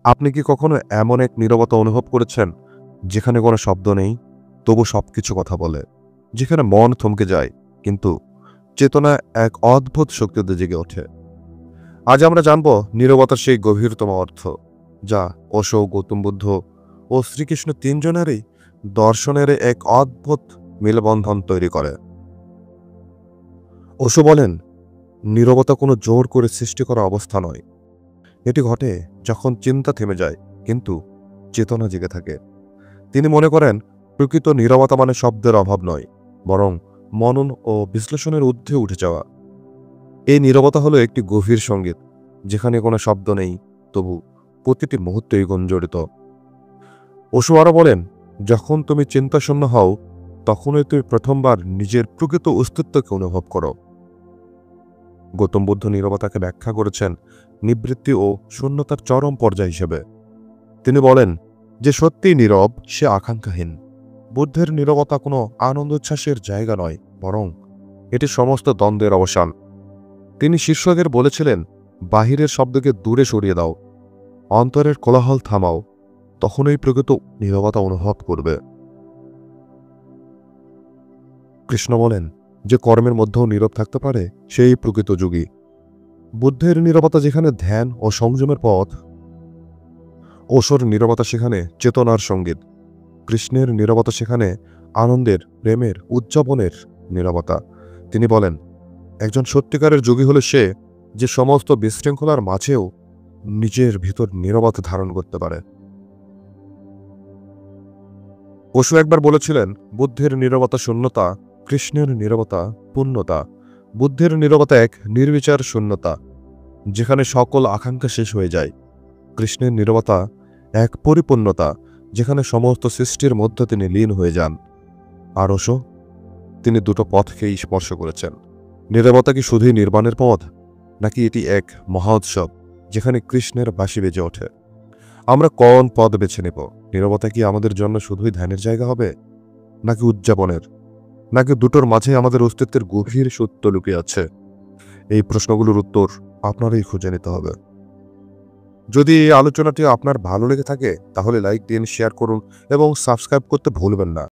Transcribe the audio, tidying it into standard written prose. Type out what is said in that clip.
আপনি কি কখনো এমন এক নীরবতা অনুভব করেছেন যেখানে কোনো শব্দ নেই, তবু সবকিছু কথা বলে, যেখানে মন থমকে যায় কিন্তু চেতনা এক অদ্ভুত শক্তিতে জেগে ওঠে? আজ আমরা জানব নীরবতার সেই গভীরতম অর্থ, যা ওশো, গৌতম বুদ্ধ ও শ্রীকৃষ্ণ তিনজনেরই দর্শনের এক অদ্ভুত মেলবন্ধন তৈরি করে। ওশো বলেন, নীরবতা কোনো জোর করে সৃষ্টি করা অবস্থা নয়। এটি ঘটে যখন চিন্তা থেমে যায় কিন্তু চেতনা জেগে থাকে। তিনি মনে করেন, প্রকৃত নীরবতা মানে শব্দের অভাব নয়, বরং মনন ও বিশ্লেষণের ঊর্ধ্বে উঠে যাওয়া। এই নীরবতা হলো একটি গভীর সঙ্গীত, যেখানে কোনো শব্দ নেই, তবু প্রতিটি মুহূর্তেই গুঞ্জরিত। ওশো আরও বলেন, যখন তুমি চিন্তাশূন্য হও, তখনই তুমি প্রথমবার নিজের প্রকৃত অস্তিত্বকে অনুভব করো। গৌতম বুদ্ধ নীরবতাকে ব্যাখ্যা করেছেন নিবৃত্তি ও শূন্যতার চরম পর্যায় হিসেবে। তিনি বলেন, যে সত্যিই নীরব সে আকাঙ্ক্ষাহীন। বুদ্ধের নীরবতা কোনো আনন্দ উচ্ছ্বাসের জায়গা নয়, বরং এটি সমস্ত দ্বন্দ্বের অবসান। তিনি শিষ্যদের বলেছিলেন, বাহিরের শব্দকে দূরে সরিয়ে দাও, অন্তরের কোলাহল থামাও, তখনই প্রকৃত নীরবতা অনুভব করবে। কৃষ্ণ বলেন, যে কর্মের মধ্যেও নীরব থাকতে পারে সেই প্রকৃত যোগী। বুদ্ধের নীরবতা যেখানে ধ্যান ও সংযমের পথ, ওশোর নীরবতা সেখানে চেতনার সঙ্গীত। কৃষ্ণের নীরবতা সেখানে আনন্দের, প্রেমের, উদযাপনের নীরবতা। তিনি বলেন, একজন সত্যিকারের যোগী হলো সে, যে সমস্ত বিশৃঙ্খলার মাঝেও নিজের ভিতর নীরবতা ধারণ করতে পারে। ওশো একবার বলেছিলেন, বুদ্ধের নীরবতা শূন্যতা, কৃষ্ণের নীরবতা পূর্ণতা। বুদ্ধের নীরবতা এক নির্বিচার শূন্যতা, যেখানে সকল আকাঙ্ক্ষা শেষ হয়ে যায়। কৃষ্ণের নীরবতা এক পরিপূর্ণতা, যেখানে সমস্ত সৃষ্টির মধ্যে তিনি লীন হয়ে যান। আর ওশো, তিনি দুটো পথকেই স্পর্শ করেছেন। নীরবতা কি শুধুই নির্বাণের পথ, নাকি এটি এক মহা উৎসব যেখানে কৃষ্ণের বাঁশি বেজে ওঠে? আমরা কোন পথ বেছে নেব? নীরবতা কি আমাদের জন্য শুধুই ধ্যানের জায়গা হবে, নাকি উদযাপনের, নাকি দুটোর মাঝে আমাদের অস্তিত্বের গভীর সত্য লুকিয়ে আছে? এই প্রশ্নগুলোর উত্তর আপনারই খুঁজে নিতে হবে। যদি এই আলোচনাটি আপনার ভালো লেগে থাকে, তাহলে লাইক দিন, শেয়ার করুন এবং সাবস্ক্রাইব করতে ভুলবেন না।